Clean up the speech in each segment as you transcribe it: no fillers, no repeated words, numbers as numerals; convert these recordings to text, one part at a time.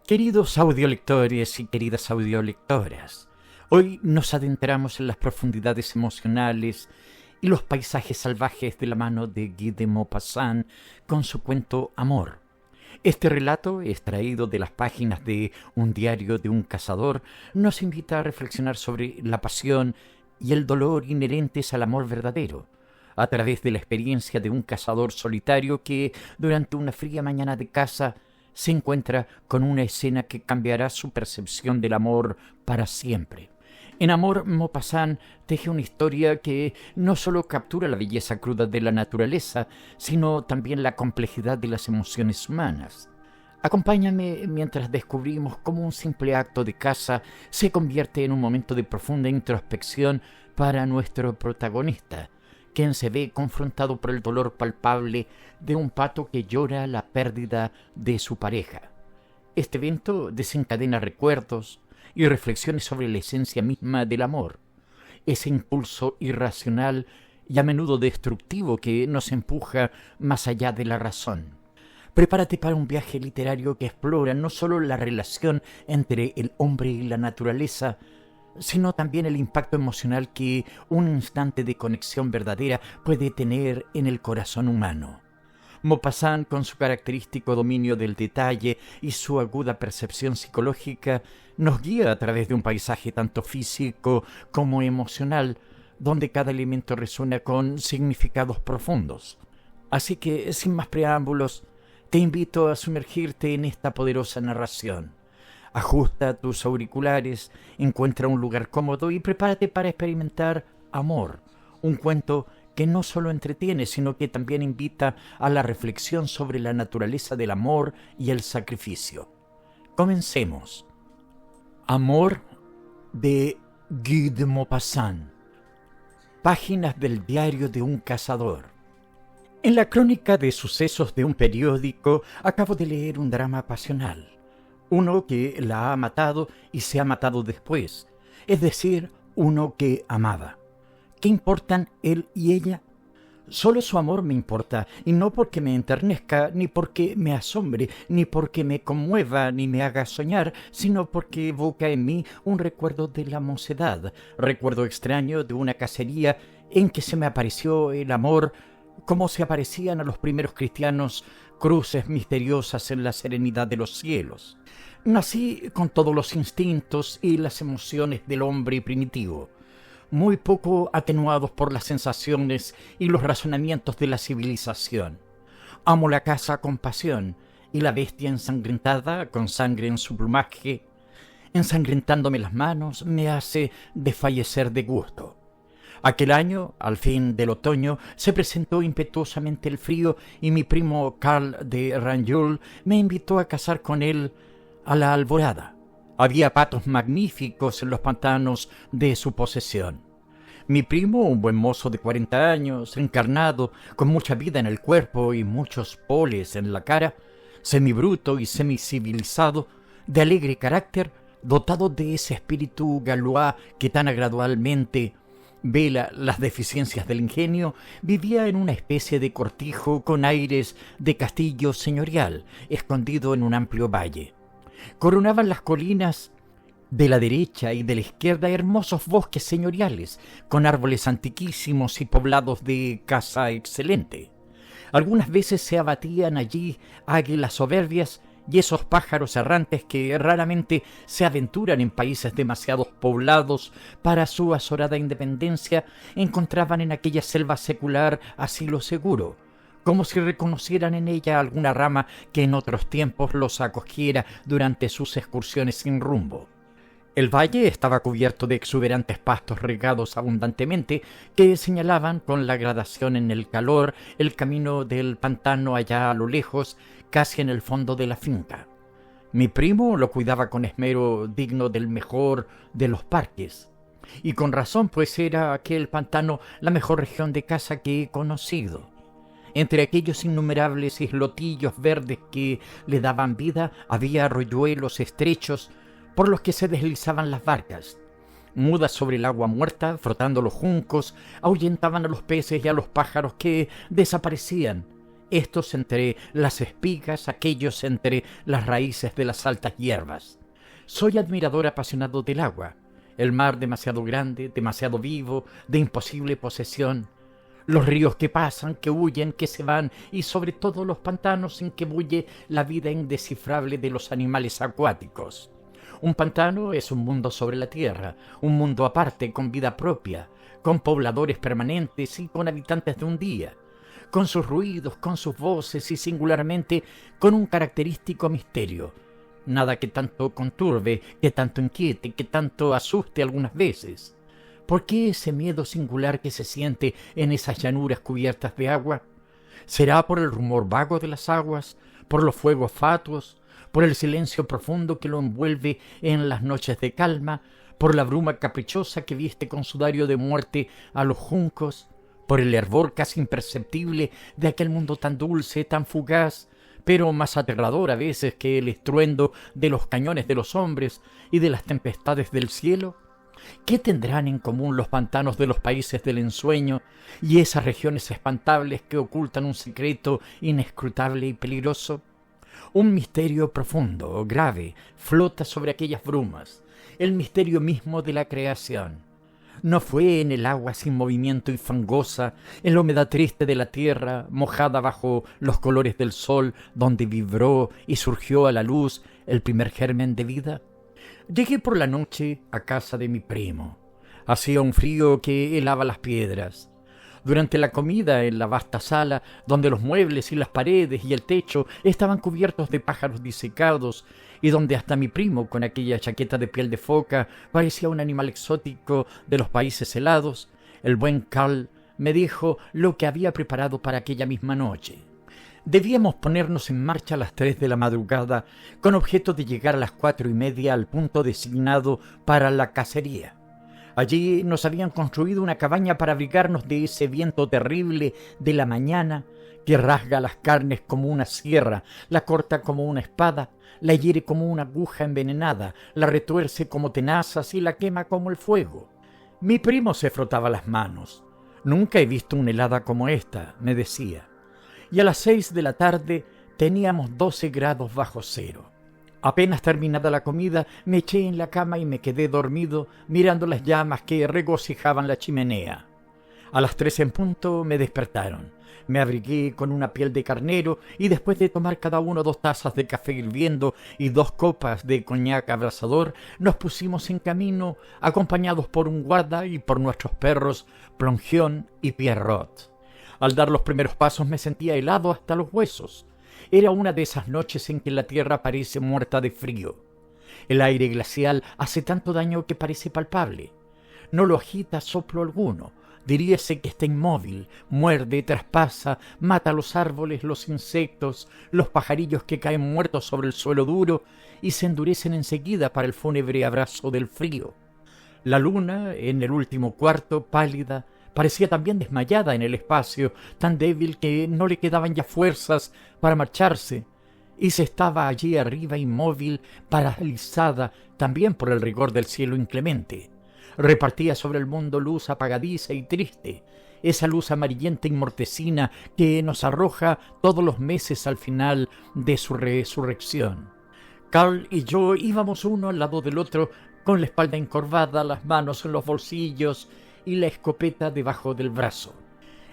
Queridos audiolectores y queridas audiolectoras, hoy nos adentramos en las profundidades emocionales y los paisajes salvajes de la mano de Guy de Maupassant con su cuento Amor. Este relato, extraído de las páginas de Un diario de un cazador, nos invita a reflexionar sobre la pasión y el dolor inherentes al amor verdadero, a través de la experiencia de un cazador solitario que, durante una fría mañana de caza, se encuentra con una escena que cambiará su percepción del amor para siempre. En Amor, Maupassant teje una historia que no solo captura la belleza cruda de la naturaleza, sino también la complejidad de las emociones humanas. Acompáñame mientras descubrimos cómo un simple acto de caza se convierte en un momento de profunda introspección para nuestro protagonista, quien se ve confrontado por el dolor palpable de un pato que llora la pérdida de su pareja. Este evento desencadena recuerdos y reflexiones sobre la esencia misma del amor, ese impulso irracional y a menudo destructivo que nos empuja más allá de la razón. Prepárate para un viaje literario que explora no solo la relación entre el hombre y la naturaleza, sino también el impacto emocional que un instante de conexión verdadera puede tener en el corazón humano. Maupassant, con su característico dominio del detalle y su aguda percepción psicológica, nos guía a través de un paisaje tanto físico como emocional, donde cada elemento resuena con significados profundos. Así que, sin más preámbulos, te invito a sumergirte en esta poderosa narración. Ajusta tus auriculares, encuentra un lugar cómodo y prepárate para experimentar Amor, un cuento que no solo entretiene, sino que también invita a la reflexión sobre la naturaleza del amor y el sacrificio. Comencemos. Amor, de Guy de Maupassant. Páginas del diario de un cazador. En la crónica de sucesos de un periódico acabo de leer un drama pasional. Uno que la ha matado y se ha matado después, es decir, uno que amaba. ¿Qué importan él y ella? Solo su amor me importa, y no porque me enternezca, ni porque me asombre, ni porque me conmueva, ni me haga soñar, sino porque evoca en mí un recuerdo de la mocedad, recuerdo extraño de una cacería en que se me apareció el amor, como se aparecían a los primeros cristianos cruces misteriosas en la serenidad de los cielos. Nací con todos los instintos y las emociones del hombre primitivo, muy poco atenuados por las sensaciones y los razonamientos de la civilización. Amo la caza con pasión y la bestia ensangrentada con sangre en su plumaje, ensangrentándome las manos, me hace desfallecer de gusto. Aquel año, al fin del otoño, se presentó impetuosamente el frío y mi primo Karl de Ranjul me invitó a cazar con él a la alborada. Había patos magníficos en los pantanos de su posesión. Mi primo, un buen mozo de 40 años, encarnado, con mucha vida en el cuerpo y muchos poles en la cara, semibruto y semicivilizado, de alegre carácter, dotado de ese espíritu galois que tan gradualmente vela las deficiencias del ingenio, vivía en una especie de cortijo con aires de castillo señorial, escondido en un amplio valle. Coronaban las colinas de la derecha y de la izquierda hermosos bosques señoriales, con árboles antiquísimos y poblados de caza excelente. Algunas veces se abatían allí águilas soberbias y esos pájaros errantes que raramente se aventuran en países demasiado poblados para su azorada independencia, encontraban en aquella selva secular asilo seguro, como si reconocieran en ella alguna rama que en otros tiempos los acogiera durante sus excursiones sin rumbo. El valle estaba cubierto de exuberantes pastos regados abundantemente que señalaban con la gradación en el calor el camino del pantano allá a lo lejos, casi en el fondo de la finca. Mi primo lo cuidaba con esmero digno del mejor de los parques, y con razón, pues era aquel pantano la mejor región de caza que he conocido. Entre aquellos innumerables islotillos verdes que le daban vida había arroyuelos estrechos por los que se deslizaban las barcas. Mudas sobre el agua muerta, frotando los juncos, ahuyentaban a los peces y a los pájaros que desaparecían, estos entre las espigas, aquellos entre las raíces de las altas hierbas. Soy admirador apasionado del agua, el mar demasiado grande, demasiado vivo, de imposible posesión, los ríos que pasan, que huyen, que se van, y sobre todo los pantanos en que bulle la vida indescifrable de los animales acuáticos. Un pantano es un mundo sobre la tierra, un mundo aparte, con vida propia, con pobladores permanentes y con habitantes de un día, con sus ruidos, con sus voces y singularmente con un característico misterio. Nada que tanto conturbe, que tanto inquiete, que tanto asuste algunas veces. ¿Por qué ese miedo singular que se siente en esas llanuras cubiertas de agua? ¿Será por el rumor vago de las aguas, por los fuegos fatuos, por el silencio profundo que lo envuelve en las noches de calma, por la bruma caprichosa que viste con sudario de muerte a los juncos, por el hervor casi imperceptible de aquel mundo tan dulce, tan fugaz, pero más aterrador a veces que el estruendo de los cañones de los hombres y de las tempestades del cielo? ¿Qué tendrán en común los pantanos de los países del ensueño y esas regiones espantables que ocultan un secreto inescrutable y peligroso? Un misterio profundo, grave, flota sobre aquellas brumas, el misterio mismo de la creación. ¿No fue en el agua sin movimiento y fangosa, en la humedad triste de la tierra, mojada bajo los colores del sol, donde vibró y surgió a la luz el primer germen de vida? Llegué por la noche a casa de mi primo. Hacía un frío que helaba las piedras. Durante la comida en la vasta sala, donde los muebles y las paredes y el techo estaban cubiertos de pájaros disecados, y donde hasta mi primo, con aquella chaqueta de piel de foca, parecía un animal exótico de los países helados, el buen Karl me dijo lo que había preparado para aquella misma noche. Debíamos ponernos en marcha a las 3 de la madrugada, con objeto de llegar a las 4:30 al punto designado para la cacería. Allí nos habían construido una cabaña para abrigarnos de ese viento terrible de la mañana que rasga las carnes como una sierra, la corta como una espada, la hiere como una aguja envenenada, la retuerce como tenazas y la quema como el fuego. Mi primo se frotaba las manos. «Nunca he visto una helada como esta», me decía. Y a las 6 de la tarde teníamos 12 grados bajo cero. Apenas terminada la comida, me eché en la cama y me quedé dormido mirando las llamas que regocijaban la chimenea. A las 3 en punto me despertaron. Me abrigué con una piel de carnero y después de tomar cada uno 2 tazas de café hirviendo y 2 copas de coñac abrasador, nos pusimos en camino acompañados por un guarda y por nuestros perros Plongeon y Pierrot. Al dar los primeros pasos me sentía helado hasta los huesos. Era una de esas noches en que la tierra parece muerta de frío. El aire glacial hace tanto daño que parece palpable. No lo agita soplo alguno. Diríase que está inmóvil, muerde, traspasa, mata los árboles, los insectos, los pajarillos que caen muertos sobre el suelo duro y se endurecen enseguida para el fúnebre abrazo del frío. La luna, en el último cuarto, pálida, parecía también desmayada en el espacio, tan débil que no le quedaban ya fuerzas para marcharse, y se estaba allí arriba inmóvil, paralizada también por el rigor del cielo inclemente. Repartía sobre el mundo luz apagadiza y triste, esa luz amarillenta y mortecina que nos arroja todos los meses al final de su resurrección. Karl y yo íbamos uno al lado del otro, con la espalda encorvada, las manos en los bolsillos y la escopeta debajo del brazo.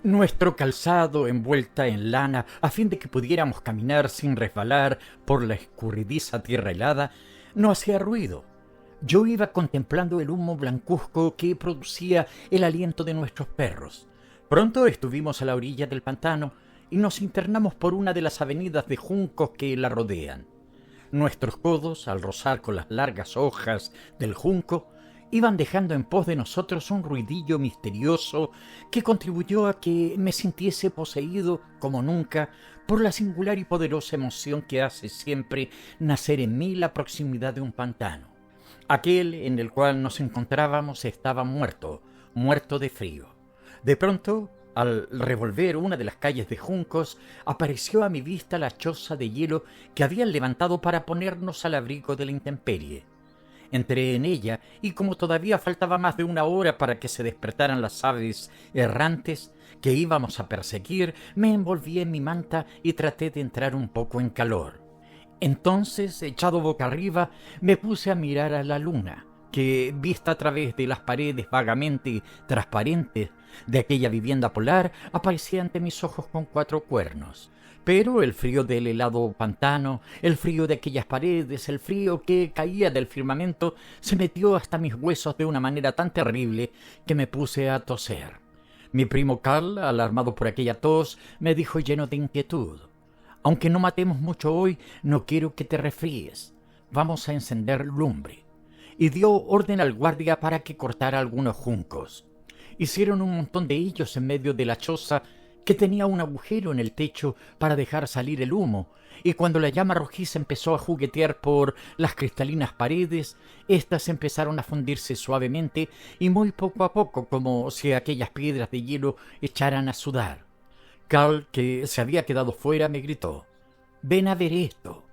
Nuestro calzado envuelta en lana, a fin de que pudiéramos caminar sin resbalar por la escurridiza tierra helada, no hacía ruido. Yo iba contemplando el humo blancuzco que producía el aliento de nuestros perros. Pronto estuvimos a la orilla del pantano y nos internamos por una de las avenidas de juncos que la rodean. Nuestros codos, al rozar con las largas hojas del junco, iban dejando en pos de nosotros un ruidillo misterioso que contribuyó a que me sintiese poseído como nunca por la singular y poderosa emoción que hace siempre nacer en mí la proximidad de un pantano. Aquel en el cual nos encontrábamos estaba muerto de frío. De pronto, al revolver una de las calles de juncos, apareció a mi vista la choza de hielo que habían levantado para ponernos al abrigo de la intemperie. Entré en ella y como todavía faltaba más de 1 hora para que se despertaran las aves errantes, que íbamos a perseguir, me envolví en mi manta y traté de entrar un poco en calor. Entonces, echado boca arriba, me puse a mirar a la luna, que, vista a través de las paredes vagamente transparentes de aquella vivienda polar, aparecía ante mis ojos con 4 cuernos. Pero el frío del helado pantano, el frío de aquellas paredes, el frío que caía del firmamento, se metió hasta mis huesos de una manera tan terrible que me puse a toser. Mi primo Carl, alarmado por aquella tos, me dijo lleno de inquietud: «Aunque no matemos mucho hoy, no quiero que te resfríes. Vamos a encender lumbre». Y dio orden al guardia para que cortara algunos juncos. Hicieron un montón de ellos en medio de la choza, que tenía un agujero en el techo para dejar salir el humo, y cuando la llama rojiza empezó a juguetear por las cristalinas paredes, éstas empezaron a fundirse suavemente y muy poco a poco, como si aquellas piedras de hielo echaran a sudar. Carl, que se había quedado fuera, me gritó: «Ven a ver esto».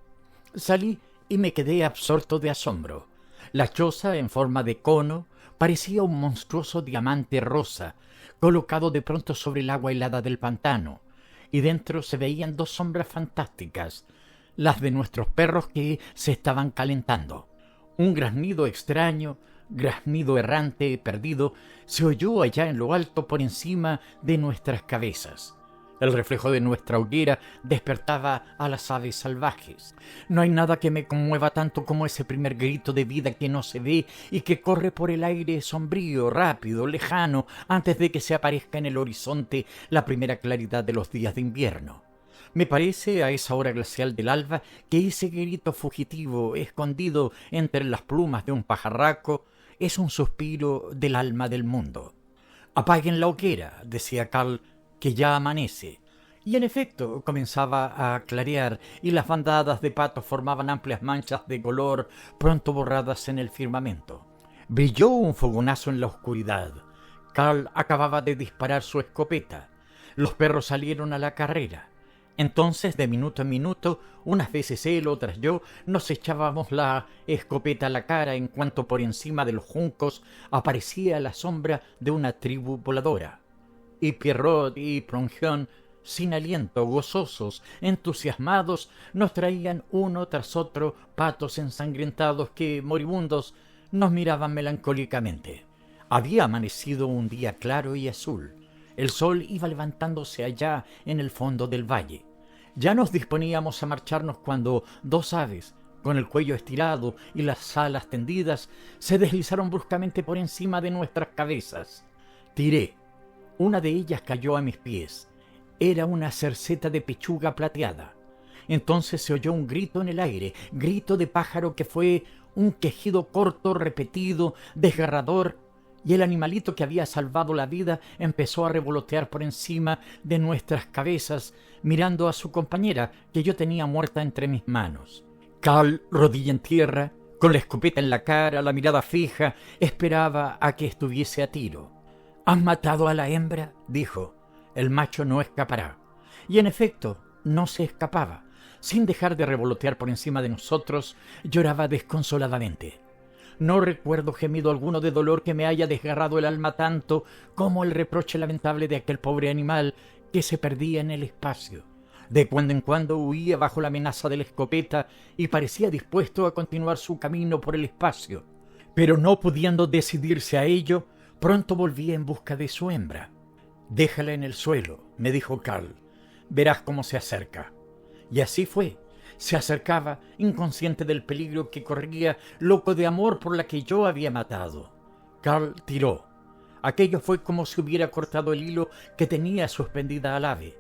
Salí y me quedé absorto de asombro. La choza, en forma de cono, parecía un monstruoso diamante rosa, colocado de pronto sobre el agua helada del pantano, y dentro se veían 2 sombras fantásticas, las de nuestros perros que se estaban calentando. Un graznido extraño, graznido errante, perdido, se oyó allá en lo alto por encima de nuestras cabezas. El reflejo de nuestra hoguera despertaba a las aves salvajes. No hay nada que me conmueva tanto como ese primer grito de vida que no se ve y que corre por el aire sombrío, rápido, lejano, antes de que se aparezca en el horizonte la primera claridad de los días de invierno. Me parece, a esa hora glacial del alba, que ese grito fugitivo, escondido entre las plumas de un pajarraco, es un suspiro del alma del mundo. «Apaguen la hoguera», decía Carl, «que ya amanece». Y en efecto comenzaba a clarear, y las bandadas de patos formaban amplias manchas de color pronto borradas en el firmamento. Brilló un fogonazo en la oscuridad. Carl acababa de disparar su escopeta. Los perros salieron a la carrera. Entonces, de minuto en minuto, unas veces él, otras yo, nos echábamos la escopeta a la cara en cuanto por encima de los juncos aparecía la sombra de una tribu voladora. Y Pierrot y Plongeon, sin aliento, gozosos, entusiasmados, nos traían uno tras otro patos ensangrentados que, moribundos, nos miraban melancólicamente. Había amanecido un día claro y azul. El sol iba levantándose allá en el fondo del valle. Ya nos disponíamos a marcharnos cuando 2 aves, con el cuello estirado y las alas tendidas, se deslizaron bruscamente por encima de nuestras cabezas. Tiré. Una de ellas cayó a mis pies. Era una cerceta de pechuga plateada. Entonces se oyó un grito en el aire, grito de pájaro que fue un quejido corto, repetido, desgarrador, y el animalito que había salvado la vida empezó a revolotear por encima de nuestras cabezas, mirando a su compañera, que yo tenía muerta entre mis manos. Carl, rodilla en tierra, con la escopeta en la cara, la mirada fija, esperaba a que estuviese a tiro. «¿Has matado a la hembra?», dijo. «El macho no escapará». Y en efecto, no se escapaba. Sin dejar de revolotear por encima de nosotros, lloraba desconsoladamente. No recuerdo gemido alguno de dolor que me haya desgarrado el alma tanto como el reproche lamentable de aquel pobre animal que se perdía en el espacio. De cuando en cuando huía bajo la amenaza de la escopeta y parecía dispuesto a continuar su camino por el espacio. Pero no pudiendo decidirse a ello, pronto volvía en busca de su hembra. «Déjala en el suelo», me dijo Carl. «Verás cómo se acerca». Y así fue. Se acercaba, inconsciente del peligro que corría, loco de amor por la que yo había matado. Carl tiró. Aquello fue como si hubiera cortado el hilo que tenía suspendida al ave.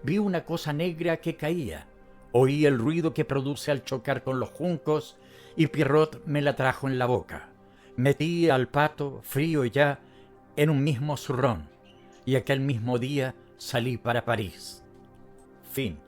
Vi una cosa negra que caía. Oí el ruido que produce al chocar con los juncos y Pierrot me la trajo en la boca. Metí al pato, frío ya, en un mismo zurrón, y aquel mismo día salí para París. Fin.